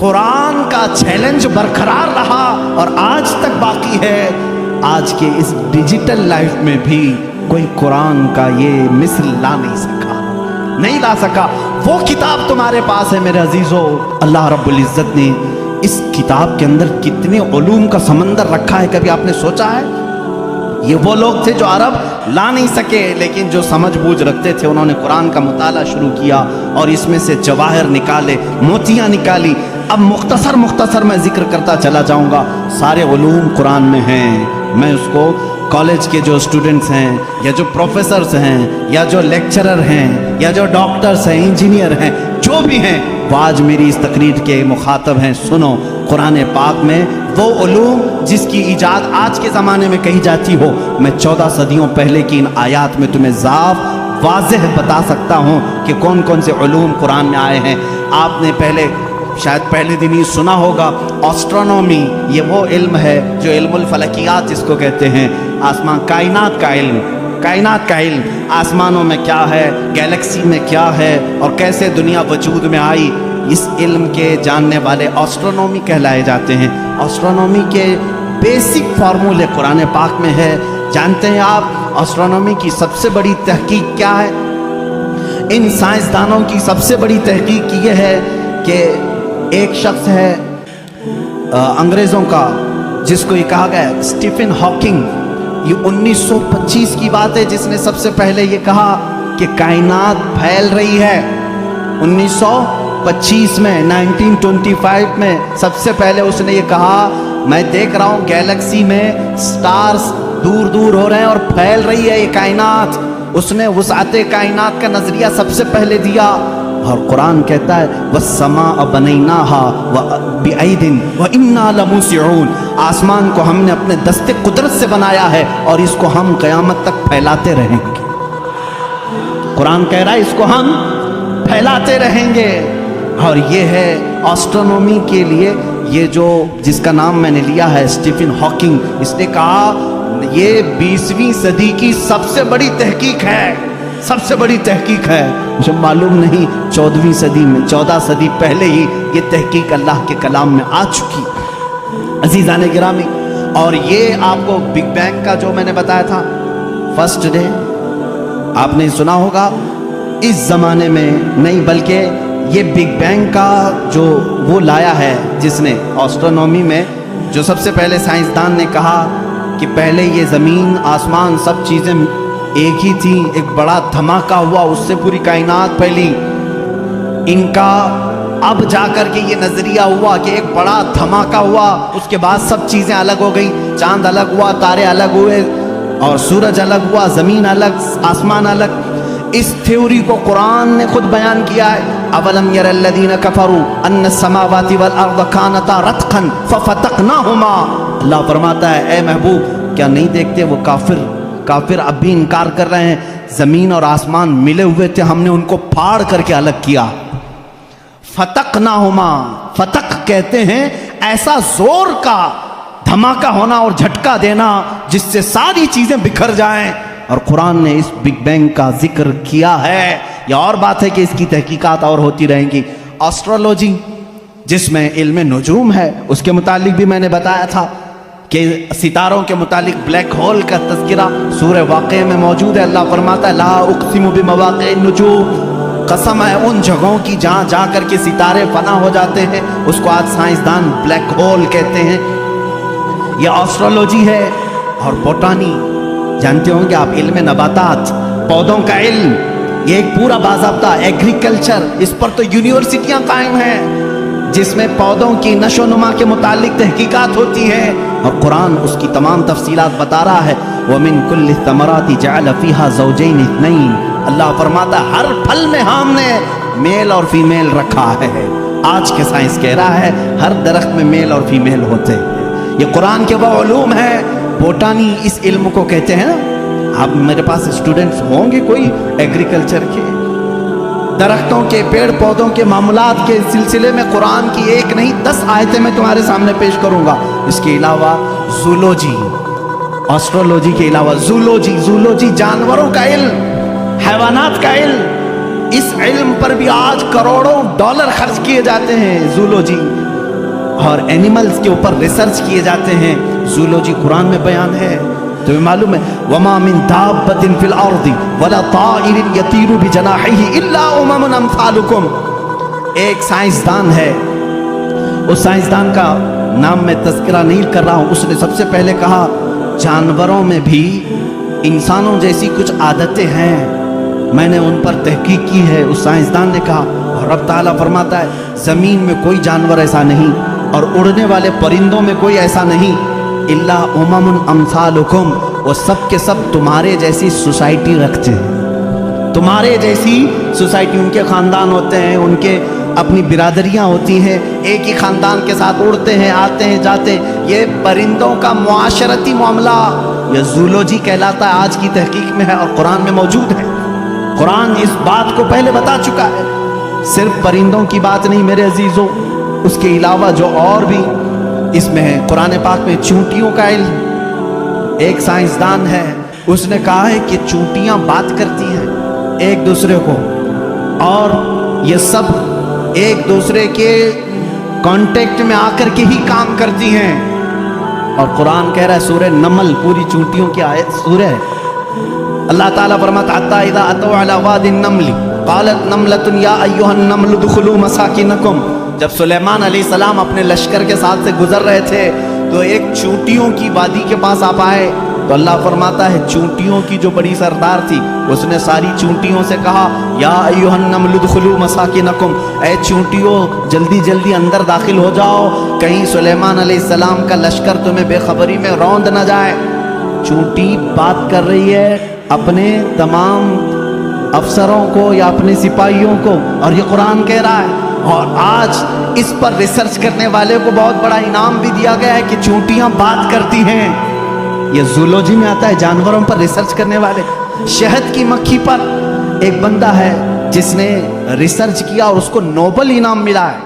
قرآن کا چیلنج برقرار رہا اور آج تک باقی ہے. آج کے اس ڈیجیٹل لائف میں بھی کوئی قرآن کا یہ مثل لا نہیں لا سکا. وہ کتاب تمہارے پاس ہے میرے عزیزو. اللہ رب العزت نے اس کتاب کے اندر کتنے علوم کا سمندر رکھا ہے، کبھی آپ نے سوچا ہے؟ یہ وہ لوگ تھے جو عرب لا نہیں سکے، لیکن جو سمجھ بوجھ رکھتے تھے انہوں نے قرآن کا مطالعہ شروع کیا اور اس میں سے جواہر نکالے، موتیاں نکالی. اب مختصر میں ذکر کرتا چلا جاؤں گا. سارے علوم قرآن میں ہیں. میں اس کو کالج کے جو اسٹوڈنٹس ہیں یا جو پروفیسرز ہیں یا جو لیکچرر ہیں یا جو ڈاکٹرز ہیں، انجینئر ہیں، جو بھی ہیں، وہ آج میری اس تقریر کے مخاطب ہیں. سنو، قرآن پاک میں وہ علوم جس کی ایجاد آج کے زمانے میں کہی جاتی ہو، میں 14 صدیوں پہلے کی ان آیات میں تمہیں واضح بتا سکتا ہوں کہ کون کون سے علوم قرآن میں آئے ہیں. آپ نے شاید پہلے دن ہی سنا ہوگا، آسٹرونومی. یہ وہ علم ہے جو علم الفلکیات جس کو کہتے ہیں، آسمان کائنات کا علم. آسمانوں میں کیا ہے، گیلیکسی میں کیا ہے اور کیسے دنیا وجود میں آئی، اس علم کے جاننے والے آسٹرونومی کہلائے جاتے ہیں. آسٹرونومی کے بیسک فارمولے قرآن پاک میں ہے. جانتے ہیں آپ آسٹرونومی کی سب سے بڑی تحقیق کیا ہے؟ ان سائنسدانوں کی سب سے بڑی تحقیق یہ ہے کہ ایک شخص ہے انگریزوں کا، جس کو یہ کہا گیا ہے اسٹیفن ہاکنگ. یہ 1925 کی بات ہے جس نے سب سے پہلے یہ کہا کہ کائنات پھیل رہی ہے. 1925 میں 1925 میں سب سے پہلے اس نے یہ کہا، میں دیکھ رہا ہوں گیلیکسی میں سٹارز دور دور ہو رہے ہیں اور پھیل رہی ہے یہ کائنات. اس نے وسعت کائنات کا نظریہ سب سے پہلے دیا. اور قرآن کہتا ہے وَالسَّمَاءَ بَنَيْنَاهَا بِأَيْدٍ وَإِنَّا لَمُوسِعُونَ. آسمان کو ہم نے اپنے دست قدرت سے بنایا ہے اور اس کو ہم قیامت تک پھیلاتے رہیں گے. قرآن کہہ رہا ہے اس کو ہم پھیلاتے رہیں گے. اور یہ ہے آسٹرونومی کے لیے، یہ جو جس کا نام میں نے لیا ہے اسٹیفن ہاکنگ، اس نے کہا یہ 20ویں صدی کی سب سے بڑی تحقیق ہے. مجھے معلوم نہیں 14ویں صدی میں 14 صدی پہلے ہی یہ تحقیق اللہ کے کلام میں آ چکی. عزیزان گرامی، اور یہ آپ کو بگ بینگ کا جو میں نے بتایا تھا فرسٹ ڈے، آپ نے سنا ہوگا. اس زمانے میں نہیں، بلکہ یہ بگ بینگ کا جو وہ لایا ہے جس نے آسٹرونومی میں، جو سب سے پہلے سائنسدان نے کہا کہ پہلے یہ زمین آسمان سب چیزیں ایک ہی تھی، ایک بڑا دھماکہ ہوا، اس سے پوری کائنات پھیلی. ان کا اب جا کر کے یہ نظریہ ہوا کہ ایک بڑا دھماکہ ہوا، اس کے بعد سب چیزیں الگ ہو گئی. چاند الگ ہوا، تارے الگ ہوئے اور سورج الگ ہوا، زمین الگ، آسمان الگ. اس تھیوری کو قرآن نے خود بیان کیا ہے. اولم یر الذین کفروا ان السماوات والارض کانتا رتقا ففتقناہما. اللہ فرماتا ہے اے محبوب، کیا نہیں دیکھتے وہ کافر اب بھی انکار کر رہے ہیں، زمین اور آسمان ملے ہوئے تھے، ہم نے ان کو پھاڑ کر کے الگ کیا. فتقناہما، فتق کہتے ہیں ایسا زور کا دھماکہ ہونا اور جھٹکا دینا جس سے ساری چیزیں بکھر جائیں. اور قرآن نے اس بگ بینگ کا ذکر کیا ہے. یہ اور بات ہے کہ اس کی تحقیقات اور ہوتی رہیں گی. آسٹرولوجی جس میں علم نجوم ہے، اس کے متعلق بھی میں نے بتایا تھا کہ ستاروں کے متعلق بلیک ہول کا تذکرہ سورہ واقعہ میں موجود ہے. اللہ فرماتا ہے لا اقسم بمواقع النجوم، قسم ہے ان جگہوں کی جہاں جا کر کے ستارے فنا ہو جاتے ہیں، اس کو آج سائنسدان بلیک ہول کہتے ہیں. یہ آسٹرولوجی ہے. اور بوٹانی جانتے ہوں گے آپ، علم نباتات، پودوں کا علم، یہ ایک پورا باضابطہ ایگریکلچر. اس پر تو یونیورسٹیاں قائم ہیں جس میں پودوں کی نشو و نما کے متعلق تحقیقات ہوتی ہیں. اور قرآن اس کی تمام تفصیلات بتا رہا ہے. وَمِن كُلِّ الثَّمَرَاتِ جَعَلَ فِيهَا زَوْجَيْنِ اثْنَيْنِ. اللہ فرماتا ہے ہر پھل میں ہم نے میل اور فیمیل رکھا ہے. آج کے سائنس کہہ رہا ہے ہر درخت میں میل اور فیمیل ہوتے ہیں. یہ قرآن کے وہ علوم ہے. بوٹانی اس علم کو کہتے ہیں نا. اب میرے پاس اسٹوڈنٹس ہوں گے کوئی ایگریکلچر کے، درختوں کے، پیڑ پودوں کے معاملات کے سلسلے میں قرآن کی ایک نہیں 10 آیتیں میں تمہارے سامنے پیش کروں گا. اس کے علاوہ زولوجی، آسٹرولوجی کے علاوہ زولوجی جانوروں کا علم، حیوانات کا علم. اس علم پر بھی آج کروڑوں ڈالر خرچ کیے جاتے ہیں. زولوجی اور اینیملز کے اوپر ریسرچ کیے جاتے ہیں. زولوجی قرآن میں بیان ہے. تمہیں معلوم ہے وَمَا مِن دَابَّةٍ فِي الْأَرْضِ وَلَا طَائِرٍ يَطِيرُ بِجَنَاحِهِ إِلَّا أُمَمٌ أَمْثَالُكُمْ. ایک سائنسدان ہے, اس سائنسدان کا نام میں تذکرہ نہیں کر رہا ہوں, اس نے سب سے پہلے کہا جانوروں میں بھی انسانوں جیسی کچھ عادتیں ہیں, میں نے ان پر تحقیق کی ہے. اس سائنسدان نے کہا, اور رب تعالیٰ فرماتا ہے زمین میں کوئی جانور ایسا نہیں اور اڑنے والے پرندوں میں کوئی ایسا نہیں, الا امم امثالکم, وہ سب کے سب تمہارے جیسی سوسائٹی رکھتے ہیں, تمہارے جیسی سوسائٹی. ان کے خاندان ہوتے ہیں, ان کے اپنی برادریاں ہوتی ہیں, ایک ہی خاندان کے ساتھ اڑتے ہیں, آتے ہیں, جاتے ہیں. یہ پرندوں کا معاشرتی معاملہ یہ زولوجی کہلاتا ہے, آج کی تحقیق میں ہے اور قرآن میں موجود ہے. قرآن اس بات کو پہلے بتا چکا ہے. صرف پرندوں کی بات نہیں میرے عزیزوں, اس کے علاوہ جو اور بھی اس میں ہے. قرآن پاک میں چونٹیوں کا علم, ایک سائنسدان ہے, اس نے کہا ہے کہ چونٹیاں بات کرتی ہیں ایک دوسرے کو, اور یہ سب ایک دوسرے کے کانٹیکٹ میں آ کر کے ہی کام کرتی ہیں. اور قرآن کہہ رہا ہے سورہ نمل پوری چونٹیوں کی آیت سورہ ہے. اللہ تعالیٰ فرماتا حتی اذا اتوا علی واد النمل قالت نملۃ یا ایھا النمل ادخلوا مساکنکم. جب سلیمان علیہ السلام اپنے لشکر کے ساتھ سے گزر رہے تھے تو ایک چونٹیوں کی وادی کے پاس آپ آئے, تو اللہ فرماتا ہے چونٹیوں کی جو بڑی سردار تھی اس نے ساری چونٹیوں سے کہا یا ایھا النمل ادخلوا مساکنکم, اے چونٹیوں جلدی جلدی اندر داخل ہو جاؤ, کہیں سلیمان علیہ السلام کا لشکر تمہیں بے خبری میں روند نہ جائے. چونٹی بات کر رہی ہے اپنے تمام افسروں کو یا اپنے سپاہیوں کو, اور یہ قرآن کہہ رہا ہے. اور آج اس پر ریسرچ کرنے والے کو بہت بڑا انعام بھی دیا گیا ہے کہ چونٹیاں بات کرتی ہیں. یہ زولوجی میں آتا ہے, جانوروں پر ریسرچ کرنے والے. شہد کی مکھی پر ایک بندہ ہے جس نے ریسرچ کیا اور اس کو نوبل انعام ملا ہے.